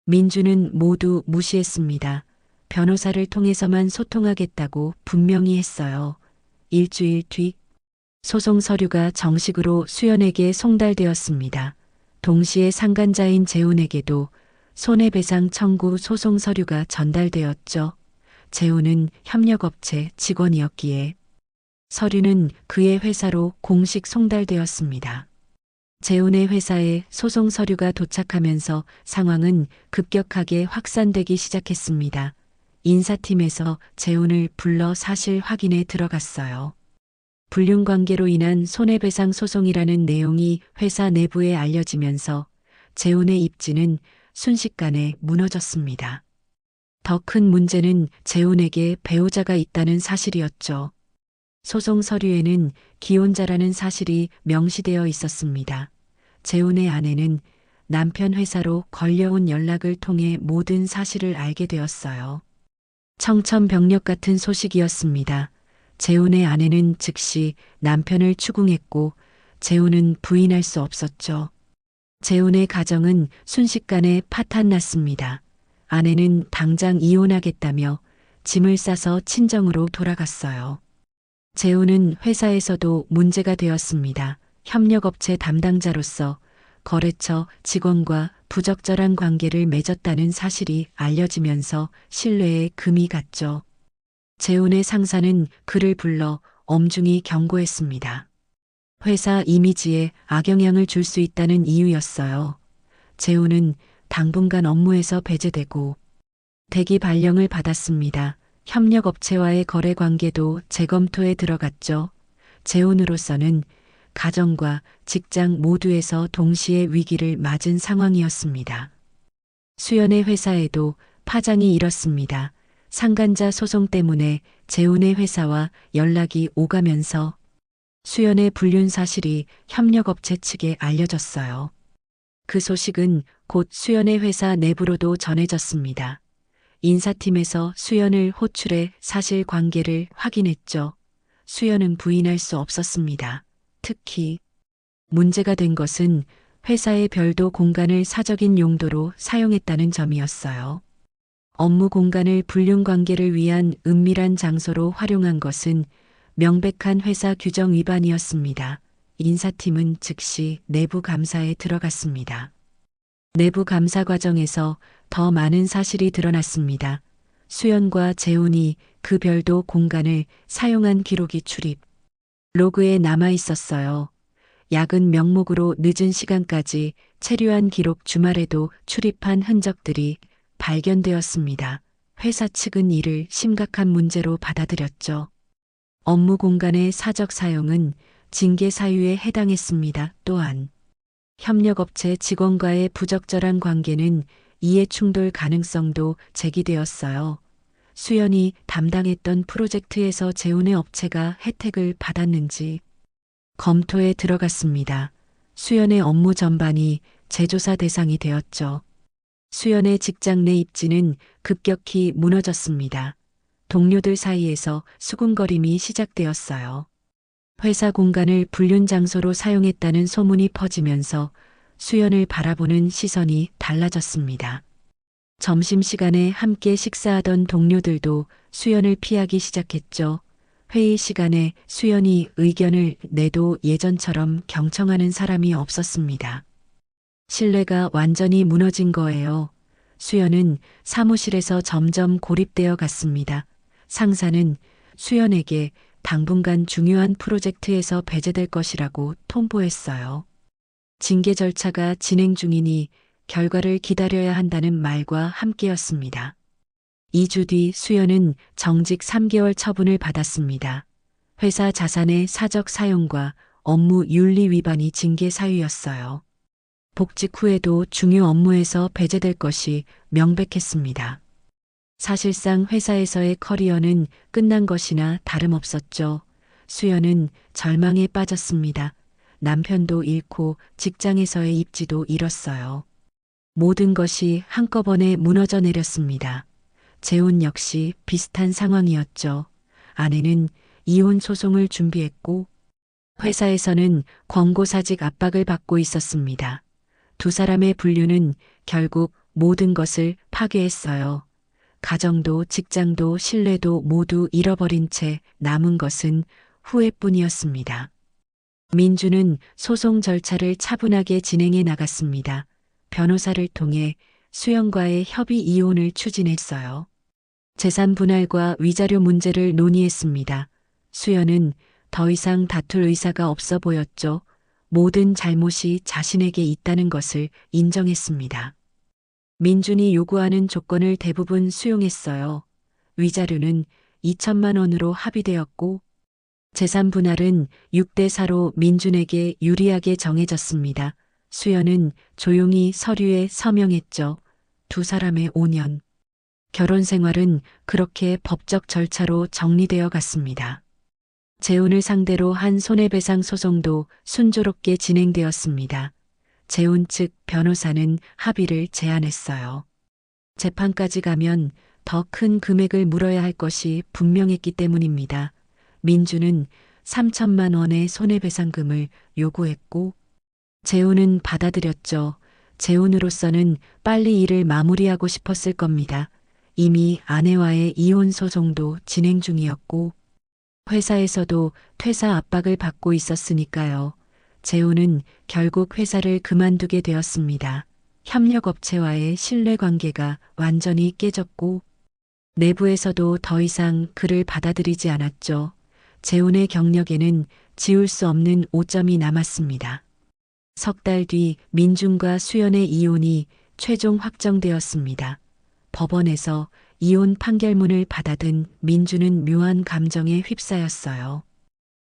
민주는 모두 무시했습니다. 변호사를 통해서만 소통하겠다고 분명히 했어요. 일주일 뒤 소송 서류가 정식으로 수연에게 송달되었습니다. 동시에 상간자인 재훈에게도 손해배상 청구 소송 서류가 전달되었죠. 재훈은 협력업체 직원이었기에 서류는 그의 회사로 공식 송달되었습니다. 재훈의 회사에 소송 서류가 도착하면서 상황은 급격하게 확산되기 시작했습니다. 인사팀에서 재훈을 불러 사실 확인에 들어갔어요. 불륜관계로 인한 손해배상 소송이라는 내용이 회사 내부에 알려지면서 재훈의 입지는 순식간에 무너졌습니다. 더 큰 문제는 재훈에게 배우자가 있다는 사실이었죠. 소송 서류에는 기혼자라는 사실이 명시되어 있었습니다. 재훈의 아내는 남편 회사로 걸려온 연락을 통해 모든 사실을 알게 되었어요. 청천벽력 같은 소식이었습니다. 재훈의 아내는 즉시 남편을 추궁했고 재훈은 부인할 수 없었죠. 재훈의 가정은 순식간에 파탄났습니다. 아내는 당장 이혼하겠다며 짐을 싸서 친정으로 돌아갔어요. 재훈은 회사에서도 문제가 되었습니다. 협력업체 담당자로서 거래처 직원과 부적절한 관계를 맺었다는 사실이 알려지면서 신뢰에 금이 갔죠. 재훈의 상사는 그를 불러 엄중히 경고했습니다. 회사 이미지에 악영향을 줄 수 있다는 이유였어요. 재훈은 당분간 업무에서 배제되고 대기 발령을 받았습니다. 협력업체와의 거래 관계도 재검토에 들어갔죠. 재훈으로서는 가정과 직장 모두에서 동시에 위기를 맞은 상황이었습니다. 수연의 회사에도 파장이 일었습니다. 상간자 소송 때문에 재훈의 회사와 연락이 오가면서 수연의 불륜 사실이 협력업체 측에 알려졌어요. 그 소식은 곧 수연의 회사 내부로도 전해졌습니다. 인사팀에서 수연을 호출해 사실관계를 확인했죠. 수연은 부인할 수 없었습니다. 특히 문제가 된 것은 회사의 별도 공간을 사적인 용도로 사용했다는 점이었어요. 업무 공간을 불륜 관계를 위한 은밀한 장소로 활용한 것은 명백한 회사 규정 위반이었습니다. 인사팀은 즉시 내부 감사에 들어갔습니다. 내부 감사 과정에서 더 많은 사실이 드러났습니다. 수연과 재훈이 그 별도 공간을 사용한 기록이 출입 로그에 남아 있었어요. 야근 명목으로 늦은 시간까지 체류한 기록 주말에도 출입한 흔적들이 발견되었습니다. 회사 측은 이를 심각한 문제로 받아들였죠. 업무 공간의 사적 사용은 징계 사유에 해당했습니다. 또한 협력업체 직원과의 부적절한 관계는 이해 충돌 가능성도 제기되었어요. 수연이 담당했던 프로젝트에서 재훈의 업체가 혜택을 받았는지 검토에 들어갔습니다. 수연의 업무 전반이 재조사 대상이 되었죠. 수연의 직장 내 입지는 급격히 무너졌습니다. 동료들 사이에서 수군거림이 시작되었어요. 회사 공간을 불륜 장소로 사용했다는 소문이 퍼지면서 수연을 바라보는 시선이 달라졌습니다. 점심시간에 함께 식사하던 동료들도 수연을 피하기 시작했죠. 회의 시간에 수연이 의견을 내도 예전처럼 경청하는 사람이 없었습니다. 신뢰가 완전히 무너진 거예요. 수연은 사무실에서 점점 고립되어 갔습니다. 상사는 수연에게 당분간 중요한 프로젝트에서 배제될 것이라고 통보했어요. 징계 절차가 진행 중이니 결과를 기다려야 한다는 말과 함께였습니다. 2주 뒤 수연은 정직 3개월 처분을 받았습니다. 회사 자산의 사적 사용과 업무 윤리 위반이 징계 사유였어요. 복직 후에도 중요 업무에서 배제될 것이 명백했습니다. 사실상 회사에서의 커리어는 끝난 것이나 다름없었죠. 수연은 절망에 빠졌습니다. 남편도 잃고 직장에서의 입지도 잃었어요. 모든 것이 한꺼번에 무너져 내렸습니다. 재훈 역시 비슷한 상황이었죠. 아내는 이혼 소송을 준비했고 회사에서는 권고사직 압박을 받고 있었습니다. 두 사람의 분류는 결국 모든 것을 파괴했어요. 가정도 직장도 신뢰도 모두 잃어버린 채 남은 것은 후회뿐이었습니다. 민주는 소송 절차를 차분하게 진행해 나갔습니다. 변호사를 통해 수연과의 협의 이혼을 추진했어요. 재산 분할과 위자료 문제를 논의했습니다. 수연은 더 이상 다툴 의사가 없어 보였죠. 모든 잘못이 자신에게 있다는 것을 인정했습니다. 민준이 요구하는 조건을 대부분 수용했어요. 위자료는 2천만 원으로 합의되었고 재산 분할은 6대 4로 민준에게 유리하게 정해졌습니다. 수연은 조용히 서류에 서명했죠. 두 사람의 5년. 결혼 생활은 그렇게 법적 절차로 정리되어 갔습니다. 재혼을 상대로 한 손해배상 소송도 순조롭게 진행되었습니다. 재혼 측 변호사는 합의를 제안했어요. 재판까지 가면 더 큰 금액을 물어야 할 것이 분명했기 때문입니다. 민주는 3천만 원의 손해배상금을 요구했고 재혼은 받아들였죠. 재혼으로서는 빨리 일을 마무리하고 싶었을 겁니다. 이미 아내와의 이혼 소송도 진행 중이었고 회사에서도 퇴사 압박을 받고 있었으니까요. 재혼은 결국 회사를 그만두게 되었습니다. 협력업체와의 신뢰관계가 완전히 깨졌고 내부에서도 더 이상 그를 받아들이지 않았죠. 재혼의 경력에는 지울 수 없는 오점이 남았습니다. 석 달 뒤 민준과 수연의 이혼이 최종 확정되었습니다. 법원에서 이혼 판결문을 받아든 민준은 묘한 감정에 휩싸였어요.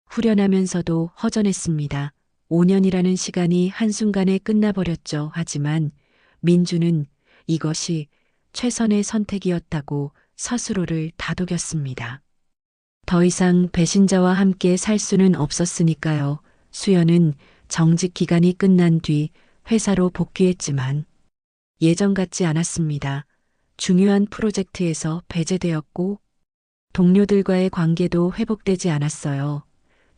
후련하면서도 허전했습니다. 5년이라는 시간이 한순간에 끝나버렸죠. 하지만 민준은 이것이 최선의 선택이었다고 스스로를 다독였습니다. 더 이상 배신자와 함께 살 수는 없었으니까요. 수연은 정직 기간이 끝난 뒤 회사로 복귀했지만 예전 같지 않았습니다. 중요한 프로젝트에서 배제되었고 동료들과의 관계도 회복되지 않았어요.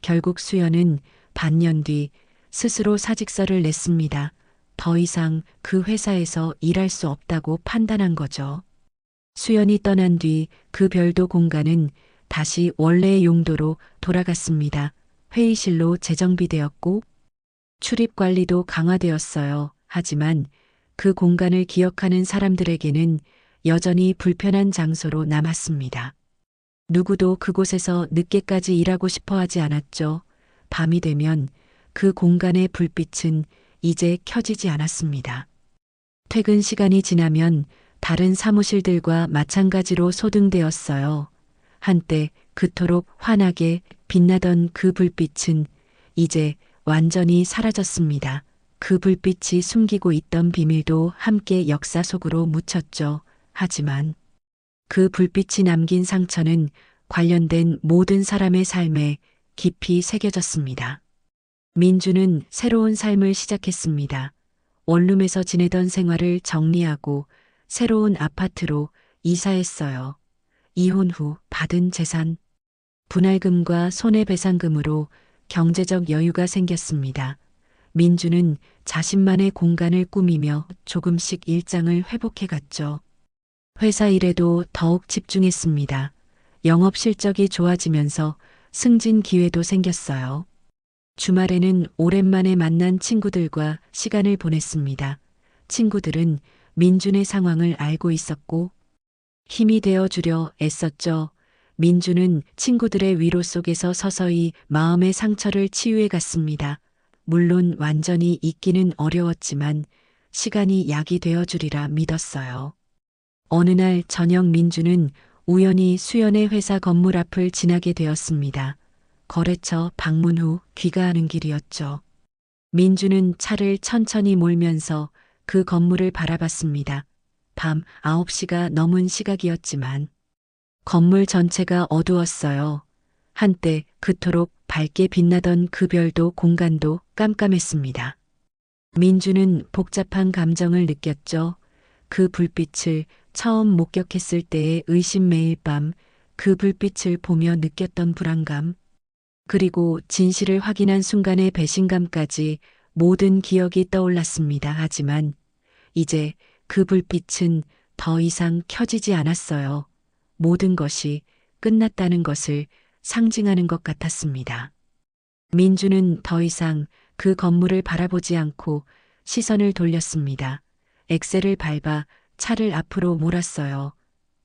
결국 수연은 반년 뒤 스스로 사직서를 냈습니다. 더 이상 그 회사에서 일할 수 없다고 판단한 거죠. 수연이 떠난 뒤 그 별도 공간은 다시 원래의 용도로 돌아갔습니다. 회의실로 재정비되었고 출입 관리도 강화되었어요. 하지만 그 공간을 기억하는 사람들에게는 여전히 불편한 장소로 남았습니다. 누구도 그곳에서 늦게까지 일하고 싶어 하지 않았죠. 밤이 되면 그 공간의 불빛은 이제 켜지지 않았습니다. 퇴근 시간이 지나면 다른 사무실들과 마찬가지로 소등되었어요. 한때 그토록 환하게 빛나던 그 불빛은 이제 완전히 사라졌습니다. 그 불빛이 숨기고 있던 비밀도 함께 역사 속으로 묻혔죠. 하지만 그 불빛이 남긴 상처는 관련된 모든 사람의 삶에 깊이 새겨졌습니다. 민주는 새로운 삶을 시작했습니다. 원룸에서 지내던 생활을 정리하고 새로운 아파트로 이사했어요. 이혼 후 받은 재산, 분할금과 손해배상금으로 경제적 여유가 생겼습니다. 민주는 자신만의 공간을 꾸미며 조금씩 일상을 회복해 갔죠. 회사 일에도 더욱 집중했습니다. 영업 실적이 좋아지면서 승진 기회도 생겼어요. 주말에는 오랜만에 만난 친구들과 시간을 보냈습니다. 친구들은 민준의 상황을 알고 있었고 힘이 되어 주려 애썼죠. 민준은 친구들의 위로 속에서 서서히 마음의 상처를 치유해 갔습니다. 물론 완전히 잊기는 어려웠지만 시간이 약이 되어 주리라 믿었어요. 어느 날 저녁 민준은 우연히 수연의 회사 건물 앞을 지나게 되었습니다. 거래처 방문 후 귀가하는 길이었죠. 민준은 차를 천천히 몰면서 그 건물을 바라봤습니다. 밤 9시가 넘은 시각이었지만 건물 전체가 어두웠어요. 한때 그토록 밝게 빛나던 그 별도 공간도 깜깜했습니다. 민주는 복잡한 감정을 느꼈죠. 그 불빛을 처음 목격했을 때의 의심, 매일 밤 그 불빛을 보며 느꼈던 불안감, 그리고 진실을 확인한 순간의 배신감까지 모든 기억이 떠올랐습니다. 하지만 이제 그 불빛은 더 이상 켜지지 않았어요. 모든 것이 끝났다는 것을 상징하는 것 같았습니다. 민주는 더 이상 그 건물을 바라보지 않고 시선을 돌렸습니다. 엑셀을 밟아 차를 앞으로 몰았어요.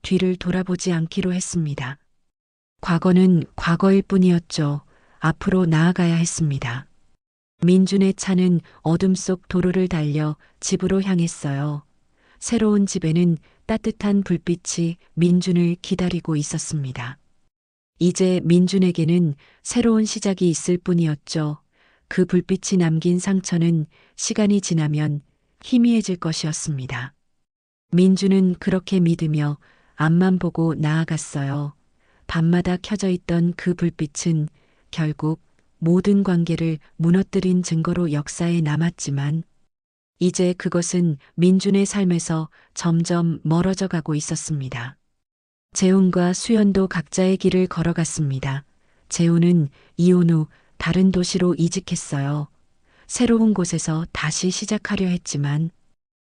뒤를 돌아보지 않기로 했습니다. 과거는 과거일 뿐이었죠. 앞으로 나아가야 했습니다. 민준의 차는 어둠 속 도로를 달려 집으로 향했어요. 새로운 집에는 따뜻한 불빛이 민준을 기다리고 있었습니다. 이제 민준에게는 새로운 시작이 있을 뿐이었죠. 그 불빛이 남긴 상처는 시간이 지나면 희미해질 것이었습니다. 민준은 그렇게 믿으며 앞만 보고 나아갔어요. 밤마다 켜져 있던 그 불빛은 결국 모든 관계를 무너뜨린 증거로 역사에 남았지만 이제 그것은 민준의 삶에서 점점 멀어져 가고 있었습니다. 재훈과 수연도 각자의 길을 걸어갔습니다. 재훈은 이혼 후 다른 도시로 이직했어요. 새로운 곳에서 다시 시작하려 했지만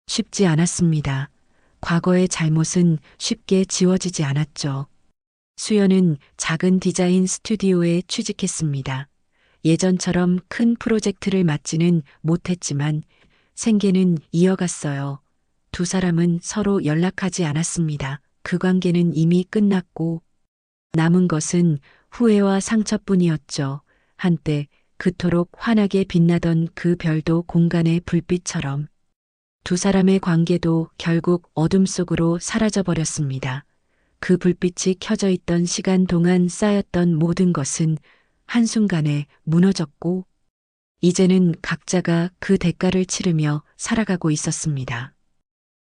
쉽지 않았습니다. 과거의 잘못은 쉽게 지워지지 않았죠. 수연은 작은 디자인 스튜디오에 취직했습니다. 예전처럼 큰 프로젝트를 맡지는 못했지만 생계는 이어갔어요. 두 사람은 서로 연락하지 않았습니다. 그 관계는 이미 끝났고 남은 것은 후회와 상처뿐이었죠. 한때 그토록 환하게 빛나던 그 별도 공간의 불빛처럼 두 사람의 관계도 결국 어둠 속으로 사라져 버렸습니다. 그 불빛이 켜져 있던 시간 동안 쌓였던 모든 것은 한순간에 무너졌고 이제는 각자가 그 대가를 치르며 살아가고 있었습니다.